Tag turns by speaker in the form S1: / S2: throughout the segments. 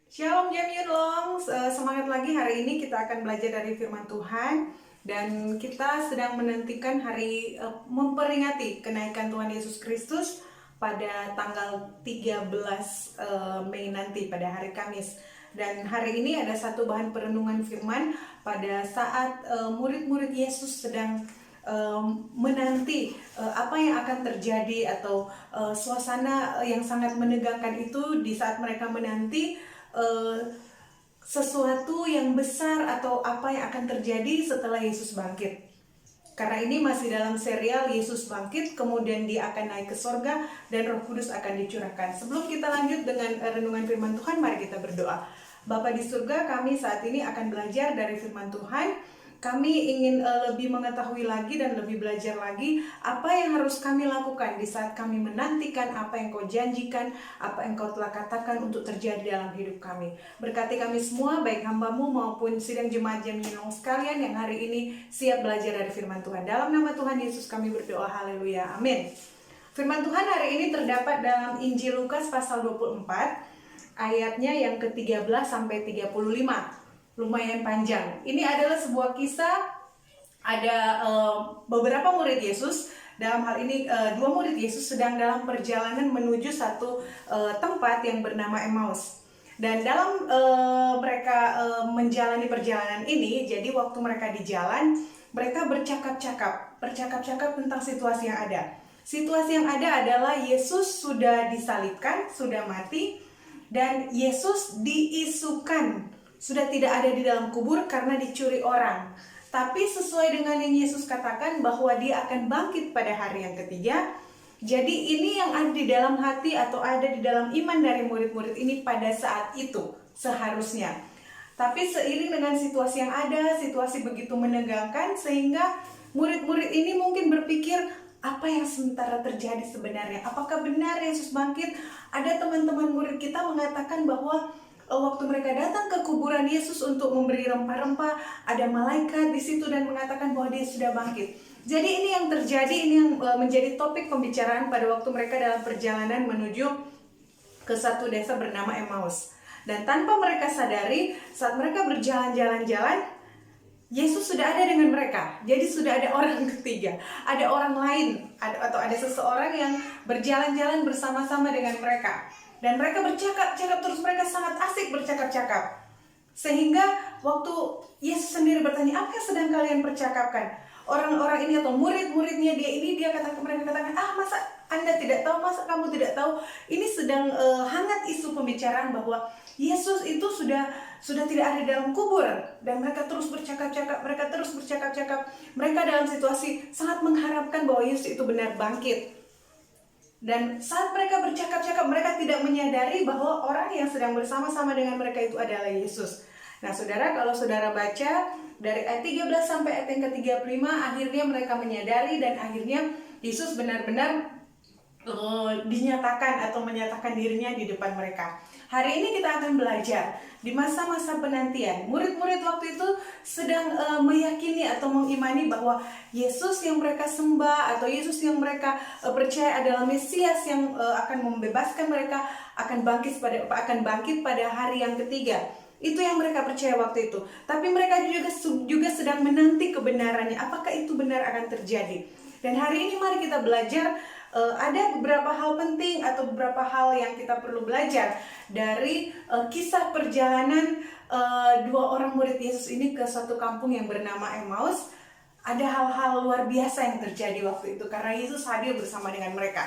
S1: Shalom Jam Yunlong, semangat lagi. Hari ini kita akan belajar dari firman Tuhan. Dan kita sedang menantikan hari memperingati kenaikan Tuhan Yesus Kristus pada tanggal 13 Mei nanti, pada hari Kamis. Dan hari ini ada satu bahan perenungan firman pada saat murid-murid Yesus sedang menanti apa yang akan terjadi, atau suasana yang sangat menegangkan itu di saat mereka menanti sesuatu yang besar atau apa yang akan terjadi setelah Yesus bangkit. Karena ini masih dalam serial Yesus bangkit, kemudian dia akan naik ke sorga dan Roh Kudus akan dicurahkan. Sebelum kita lanjut dengan renungan firman Tuhan, mari kita berdoa. Bapa di surga, kami saat ini akan belajar dari firman Tuhan. Kami ingin lebih mengetahui lagi dan lebih belajar lagi apa yang harus kami lakukan di saat kami menantikan apa yang Kau janjikan, apa yang Kau telah katakan untuk terjadi dalam hidup kami. Berkati kami semua, baik hamba-Mu maupun sidang jemaat Jam Yunlong sekalian yang hari ini siap belajar dari firman Tuhan. Dalam nama Tuhan Yesus kami berdoa, haleluya, amin. Firman Tuhan hari ini terdapat dalam Injil Lukas pasal 24, ayatnya yang ke-13 sampai 35. Lumayan panjang. Ini adalah sebuah kisah. Ada beberapa murid Yesus. Dalam hal ini dua murid Yesus sedang dalam perjalanan menuju satu tempat yang bernama Emmaus. Dan dalam mereka menjalani perjalanan ini, jadi waktu mereka di jalan, mereka bercakap-cakap tentang situasi yang ada. Situasi yang ada adalah Yesus sudah disalibkan, sudah mati, dan Yesus diisukan, sudah tidak ada di dalam kubur karena dicuri orang. Tapi sesuai dengan yang Yesus katakan bahwa dia akan bangkit pada hari yang ketiga. Jadi ini yang ada di dalam hati atau ada di dalam iman dari murid-murid ini pada saat itu seharusnya. Tapi seiring dengan situasi yang ada, situasi begitu menegangkan, sehingga murid-murid ini mungkin berpikir, apa yang sementara terjadi sebenarnya? Apakah benar Yesus bangkit? Ada teman-teman murid kita mengatakan bahwa waktu mereka datang ke kuburan Yesus untuk memberi rempah-rempah, ada malaikat di situ dan mengatakan bahwa dia sudah bangkit. Jadi ini yang terjadi, ini yang menjadi topik pembicaraan pada waktu mereka dalam perjalanan menuju ke satu desa bernama Emmaus. Dan tanpa mereka sadari, saat mereka berjalan-jalan, Yesus sudah ada dengan mereka. Jadi sudah ada orang ketiga, ada orang lain, atau ada seseorang yang berjalan-jalan bersama-sama dengan mereka. Dan mereka bercakap-cakap terus, mereka sangat asik bercakap-cakap. Sehingga waktu Yesus sendiri bertanya, apa yang sedang kalian percakapkan? Orang-orang ini atau murid-muridnya dia mereka katakan, masa Anda tidak tahu, masa kamu tidak tahu? Ini sedang hangat isu pembicaraan bahwa Yesus itu sudah tidak ada dalam kubur. Dan mereka terus bercakap-cakap, mereka dalam situasi sangat mengharapkan bahwa Yesus itu benar bangkit. Dan saat mereka bercakap-cakap, mereka tidak menyadari bahwa orang yang sedang bersama-sama dengan mereka itu adalah Yesus. Nah saudara, kalau saudara baca dari ayat 13 sampai ayat yang ke-35, akhirnya mereka menyadari dan akhirnya Yesus benar-benar dinyatakan atau menyatakan dirinya di depan mereka. Hari ini kita akan belajar di masa-masa penantian. Murid-murid waktu itu sedang meyakini atau mengimani bahwa Yesus yang mereka sembah atau Yesus yang mereka percaya adalah Mesias yang akan membebaskan mereka, akan bangkit pada hari yang ketiga. Itu yang mereka percaya waktu itu. Tapi mereka juga sedang menanti kebenarannya. Apakah itu benar akan terjadi? Dan hari ini mari kita belajar. Ada beberapa hal penting atau beberapa hal yang kita perlu belajar dari kisah perjalanan dua orang murid Yesus ini ke suatu kampung yang bernama Emmaus. Ada hal-hal luar biasa yang terjadi waktu itu karena Yesus hadir bersama dengan mereka.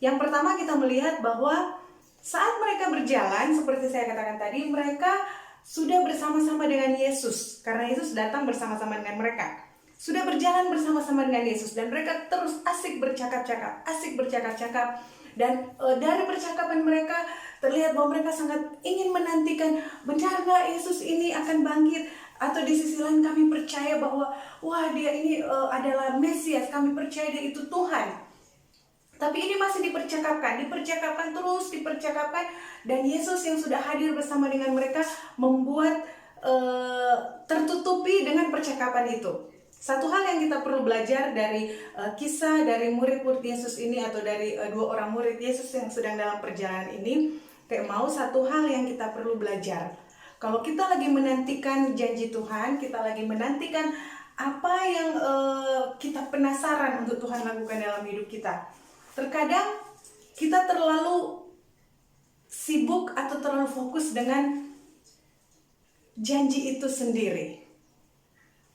S1: Yang pertama, kita melihat bahwa saat mereka berjalan, seperti saya katakan tadi, mereka sudah bersama-sama dengan Yesus karena Yesus datang bersama-sama dengan mereka. Sudah berjalan bersama-sama dengan Yesus dan mereka terus asik bercakap-cakap. Dan dari percakapan mereka terlihat bahwa mereka sangat ingin menantikan, benar gak Yesus ini akan bangkit? Atau di sisi lain kami percaya bahwa dia ini adalah Mesias, kami percaya dia itu Tuhan. Tapi ini masih dipercakapkan terus, dan Yesus yang sudah hadir bersama dengan mereka membuat tertutupi dengan percakapan itu. Satu hal yang kita perlu belajar dari kisah dari murid-murid Yesus ini, atau dari dua orang murid Yesus yang sedang dalam perjalanan ini, kayak mau satu hal yang kita perlu belajar. Kalau kita lagi menantikan janji Tuhan, kita lagi menantikan apa yang kita penasaran untuk Tuhan lakukan dalam hidup kita. Terkadang kita terlalu sibuk atau terlalu fokus dengan janji itu sendiri,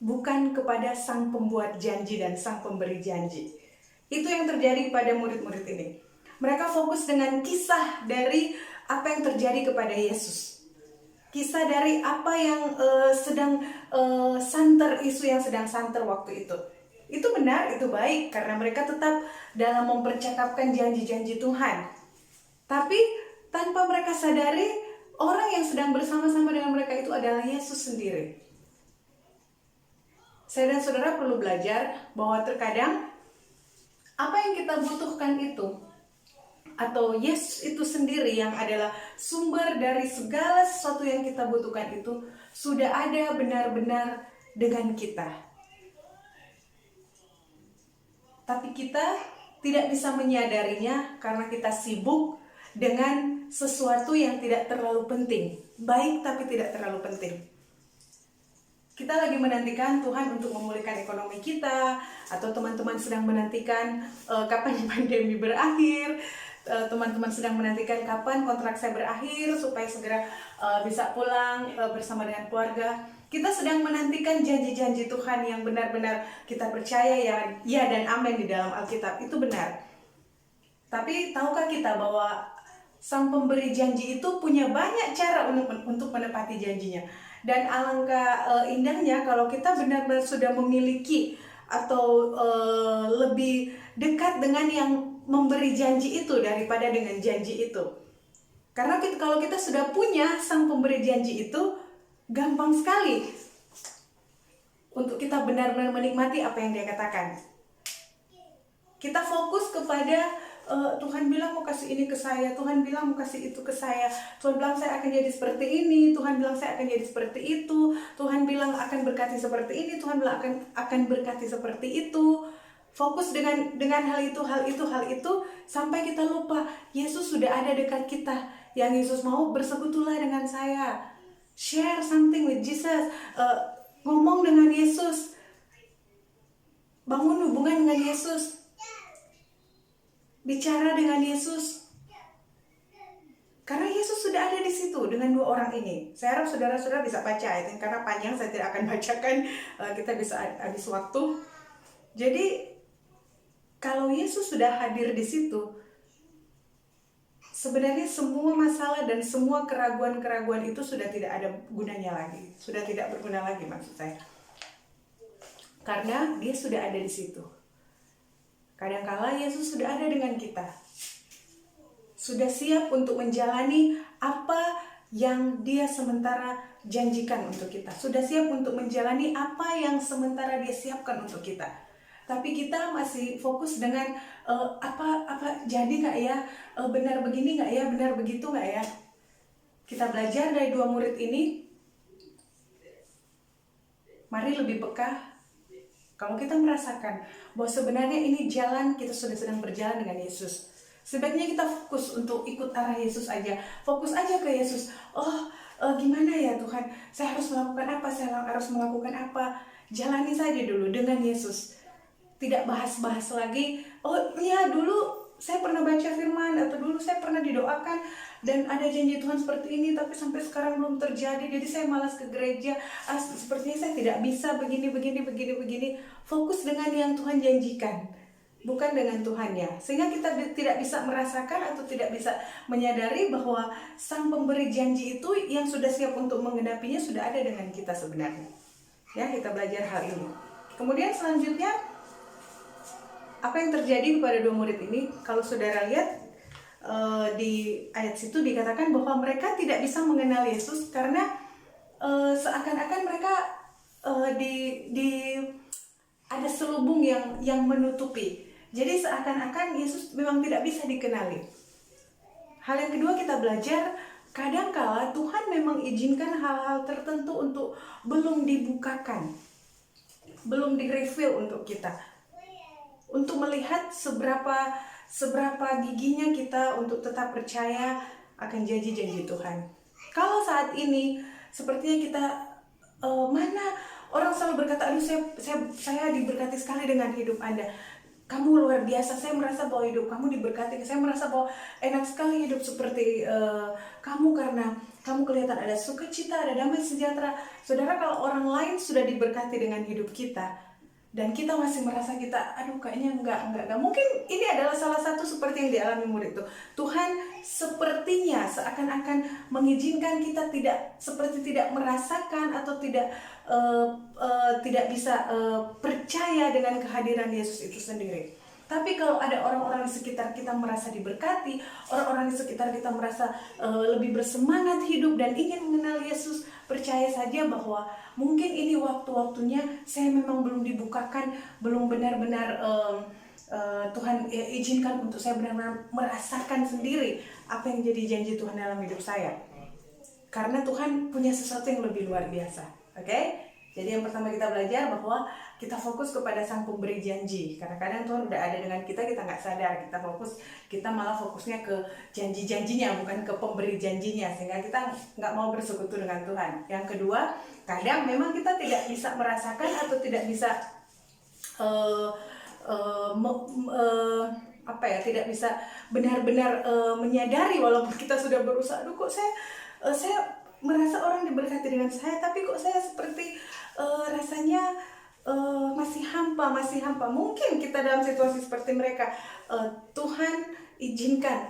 S1: bukan kepada sang pembuat janji dan sang pemberi janji. Itu yang terjadi pada murid-murid ini. Mereka fokus dengan kisah dari apa yang terjadi kepada Yesus. Kisah dari apa yang sedang santer, isu yang sedang santer waktu itu. Itu benar, itu baik, karena mereka tetap dalam mempercakapkan janji-janji Tuhan. Tapi tanpa mereka sadari, orang yang sedang bersama-sama dengan mereka itu adalah Yesus sendiri. Saya dan saudara perlu belajar bahwa terkadang apa yang kita butuhkan itu, atau Yesus itu sendiri yang adalah sumber dari segala sesuatu yang kita butuhkan itu, sudah ada benar-benar dengan kita. Tapi kita tidak bisa menyadarinya karena kita sibuk dengan sesuatu yang tidak terlalu penting. Baik tapi tidak terlalu penting. Kita lagi menantikan Tuhan untuk memulihkan ekonomi kita, atau teman-teman sedang menantikan kapan pandemi berakhir, teman-teman sedang menantikan kapan kontrak saya berakhir supaya segera bisa pulang bersama dengan keluarga. Kita sedang menantikan janji-janji Tuhan yang benar-benar kita percaya ya dan amin di dalam Alkitab, itu benar. Tapi tahukah kita bahwa sang pemberi janji itu punya banyak cara untuk menepati janjinya. Dan alangkah indahnya kalau kita benar-benar sudah memiliki atau lebih dekat dengan yang memberi janji itu daripada dengan janji itu. Karena kalau kita sudah punya sang pemberi janji itu, gampang sekali untuk kita benar-benar menikmati apa yang dia katakan. Kita fokus kepada Tuhan bilang mau kasih ini ke saya, Tuhan bilang mau kasih itu ke saya, Tuhan bilang saya akan jadi seperti ini, Tuhan bilang saya akan jadi seperti itu, Tuhan bilang akan berkati seperti ini, Tuhan bilang akan berkati seperti itu. Fokus dengan hal itu sampai kita lupa Yesus sudah ada dekat kita. Yang Yesus mau bersekutulah dengan saya, share something with Jesus, ngomong dengan Yesus, bangun hubungan dengan Yesus, bicara dengan Yesus. Karena Yesus sudah ada di situ dengan dua orang ini. Saya harap saudara-saudara bisa baca ayat ini, karena panjang saya tidak akan bacakan, kita bisa habis waktu. Jadi kalau Yesus sudah hadir di situ, sebenarnya semua masalah dan semua keraguan-keraguan itu sudah tidak ada gunanya lagi, sudah tidak berguna lagi maksud saya. Karena dia sudah ada di situ. Kadangkala Yesus sudah ada dengan kita, sudah siap untuk menjalani apa yang dia sementara janjikan untuk kita, sudah siap untuk menjalani apa yang sementara dia siapkan untuk kita. Tapi kita masih fokus dengan apa jadi nggak ya, benar begini nggak ya, benar begitu nggak ya. Kita belajar dari dua murid ini, mari lebih peka. Kalau kita merasakan bahwa sebenarnya ini jalan, kita sudah sedang berjalan dengan Yesus, sebaiknya kita fokus untuk ikut arah Yesus aja. Fokus aja ke Yesus. Gimana ya Tuhan, saya harus melakukan apa, saya harus melakukan apa. Jalani saja dulu dengan Yesus. Tidak bahas-bahas lagi, dulu saya pernah baca firman, atau dulu saya pernah didoakan dan ada janji Tuhan seperti ini, tapi sampai sekarang belum terjadi, jadi saya malas ke gereja, sepertinya saya tidak bisa begini. Fokus dengan yang Tuhan janjikan, bukan dengan Tuhannya. Sehingga kita tidak bisa merasakan atau tidak bisa menyadari bahwa sang pemberi janji itu yang sudah siap untuk menggenapinya sudah ada dengan kita sebenarnya. Ya, kita belajar hal ini. Kemudian selanjutnya, apa yang terjadi kepada dua murid ini? Kalau saudara lihat di ayat situ dikatakan bahwa mereka tidak bisa mengenal Yesus karena seakan-akan mereka ada selubung yang menutupi. Jadi seakan-akan Yesus memang tidak bisa dikenali. Hal yang kedua, kita belajar kadangkala Tuhan memang izinkan hal-hal tertentu untuk belum dibukakan, belum di-reveal untuk kita, untuk melihat seberapa giginya kita untuk tetap percaya akan janji-janji Tuhan. Kalau saat ini sepertinya kita mana orang selalu berkata, aduh saya diberkati sekali dengan hidup Anda, kamu luar biasa, saya merasa bahwa hidup kamu diberkati, saya merasa bahwa enak sekali hidup seperti kamu karena kamu kelihatan ada sukacita, ada damai sejahtera. Saudara, kalau orang lain sudah diberkati dengan hidup kita dan kita masih merasa kita, aduh kayaknya enggak. Mungkin ini adalah salah satu seperti yang dialami murid itu. Tuhan sepertinya seakan-akan mengizinkan kita tidak merasakan atau tidak bisa percaya dengan kehadiran Yesus itu sendiri. Tapi kalau ada orang-orang di sekitar kita merasa diberkati, orang-orang di sekitar kita merasa lebih bersemangat hidup dan ingin mengenal Yesus, percaya saja bahwa mungkin ini waktu-waktunya saya memang belum dibukakan, belum benar-benar Tuhan izinkan untuk saya benar-benar merasakan sendiri apa yang jadi janji Tuhan dalam hidup saya. Karena Tuhan punya sesuatu yang lebih luar biasa. Oke? Jadi yang pertama kita belajar bahwa kita fokus kepada Sang Pemberi janji. Kadang-kadang Tuhan udah ada dengan kita nggak sadar. Kita malah fokusnya ke janji-janjinya, bukan ke pemberi janjinya. Sehingga kita nggak mau bersekutu dengan Tuhan. Yang kedua, kadang memang kita tidak bisa merasakan atau tidak bisa tidak bisa benar-benar menyadari walaupun kita sudah berusaha. Aduh, kok saya merasa orang diberkati dengan saya, tapi kok saya seperti rasanya masih hampa. Mungkin kita dalam situasi seperti mereka, Tuhan izinkan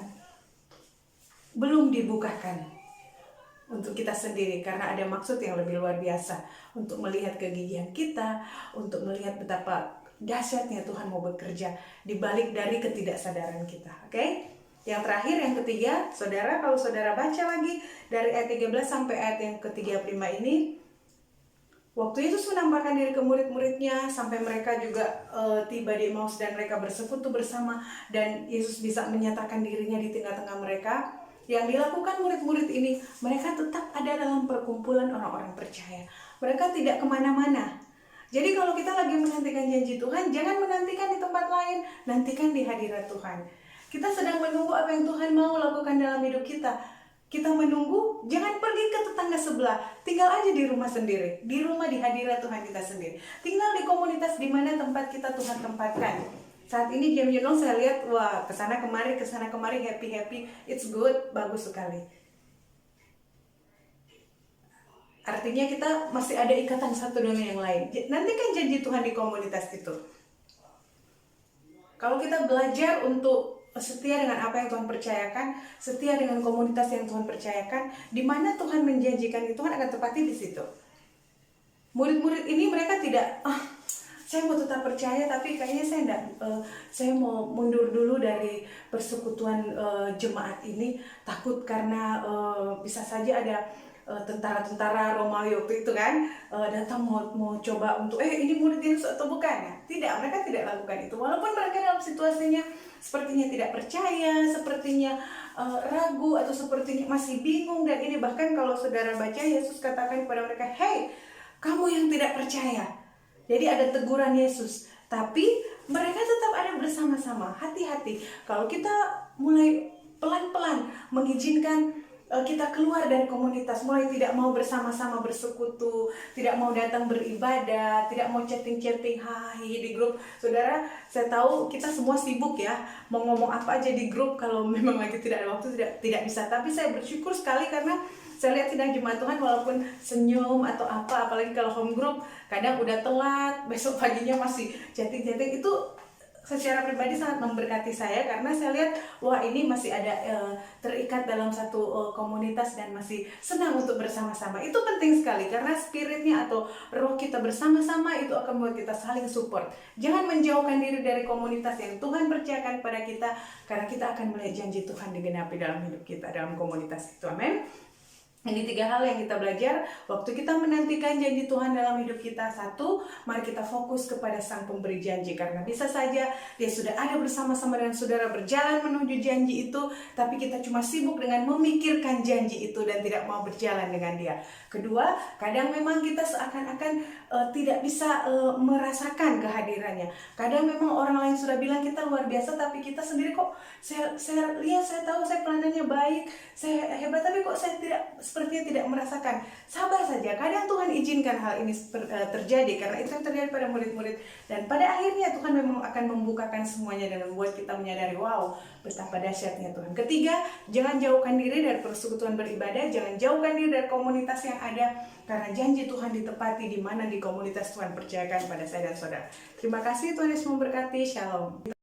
S1: belum dibukakan untuk kita sendiri karena ada maksud yang lebih luar biasa, untuk melihat kegigihan kita, untuk melihat betapa dahsyatnya Tuhan mau bekerja di balik dari ketidaksadaran kita. Oke? Yang terakhir, yang ketiga, saudara, kalau saudara baca lagi dari ayat 13 sampai ayat yang ke-35 ini, waktu Yesus menampakkan diri ke murid-muridnya sampai mereka juga tiba di Emmaus dan mereka bersekutu bersama dan Yesus bisa menyatakan dirinya di tengah-tengah mereka. Yang dilakukan murid-murid ini, mereka tetap ada dalam perkumpulan orang-orang percaya. Mereka tidak kemana-mana. Jadi kalau kita lagi menantikan janji Tuhan, jangan menantikan di tempat lain, nantikan di hadirat Tuhan. Kita sedang menunggu apa yang Tuhan mau lakukan dalam hidup kita. Kita menunggu, jangan pergi ke tetangga sebelah. Tinggal aja di rumah sendiri. Di rumah, di hadirat Tuhan kita sendiri. Tinggal di komunitas di mana tempat kita Tuhan tempatkan. Saat ini jam Yunong saya lihat, wah kesana kemari, happy. It's good, bagus sekali. Artinya kita masih ada ikatan satu dengan yang lain. Nanti kan janji Tuhan di komunitas itu. Kalau kita belajar untuk setia dengan apa yang Tuhan percayakan, setia dengan komunitas yang Tuhan percayakan, di mana Tuhan menjanjikan itu, Tuhan akan tepati di situ. Murid-murid ini mereka tidak, saya mau tetap percaya tapi kayaknya saya mau mundur dulu dari persekutuan jemaat ini, takut karena bisa saja ada tentara-tentara Romawi waktu itu kan datang mau coba untuk ini murid Yesus atau bukan ya? Tidak, mereka tidak lakukan itu. Walaupun mereka dalam situasinya sepertinya tidak percaya, sepertinya ragu atau sepertinya masih bingung, dan ini bahkan kalau saudara baca Yesus katakan kepada mereka, "Hei, kamu yang tidak percaya." Jadi ada teguran Yesus, tapi mereka tetap ada bersama-sama. Hati-hati kalau kita mulai pelan-pelan mengizinkan kita keluar dari komunitas, mulai tidak mau bersama-sama bersekutu, tidak mau datang beribadah, tidak mau chatting-chatting di grup. Saudara, saya tahu kita semua sibuk ya, mau ngomong apa aja di grup kalau memang lagi tidak ada waktu, tidak bisa. Tapi saya bersyukur sekali karena saya lihat sidang jemaat Tuhan walaupun senyum atau apa, apalagi kalau home group, kadang udah telat, besok paginya masih chatting-chatting, itu secara pribadi sangat memberkati saya karena saya lihat wah ini masih ada terikat dalam satu komunitas dan masih senang untuk bersama-sama. Itu penting sekali karena spiritnya atau roh kita bersama-sama itu akan membuat kita saling support. Jangan menjauhkan diri dari komunitas yang Tuhan percayakan pada kita, karena kita akan melihat janji Tuhan digenapi dalam hidup kita dalam komunitas itu. Amin. Ini 3 hal yang kita belajar waktu kita menantikan janji Tuhan dalam hidup kita. 1, mari kita fokus kepada Sang Pemberi janji, karena bisa saja Dia sudah ada bersama-sama dengan saudara berjalan menuju janji itu, tapi kita cuma sibuk dengan memikirkan janji itu dan tidak mau berjalan dengan Dia. Kedua, kadang memang kita seakan-akan tidak bisa merasakan kehadirannya. Kadang memang orang lain sudah bilang kita luar biasa, tapi kita sendiri kok saya lihat, saya tahu saya pelayanannya baik, saya hebat, tapi kok saya sepertinya tidak merasakan. Sabar saja, kadang Tuhan izinkan hal ini terjadi, karena itu yang terjadi pada murid-murid, dan pada akhirnya Tuhan memang akan membukakan semuanya dan membuat kita menyadari, wow, betapa dahsyatnya Tuhan. Ketiga, jangan jauhkan diri dari persekutuan beribadah, jangan jauhkan diri dari komunitas yang ada, karena janji Tuhan ditepati di mana di komunitas Tuhan percayakan pada saya dan saudara. Terima kasih, Tuhan Yesus memberkati. Shalom.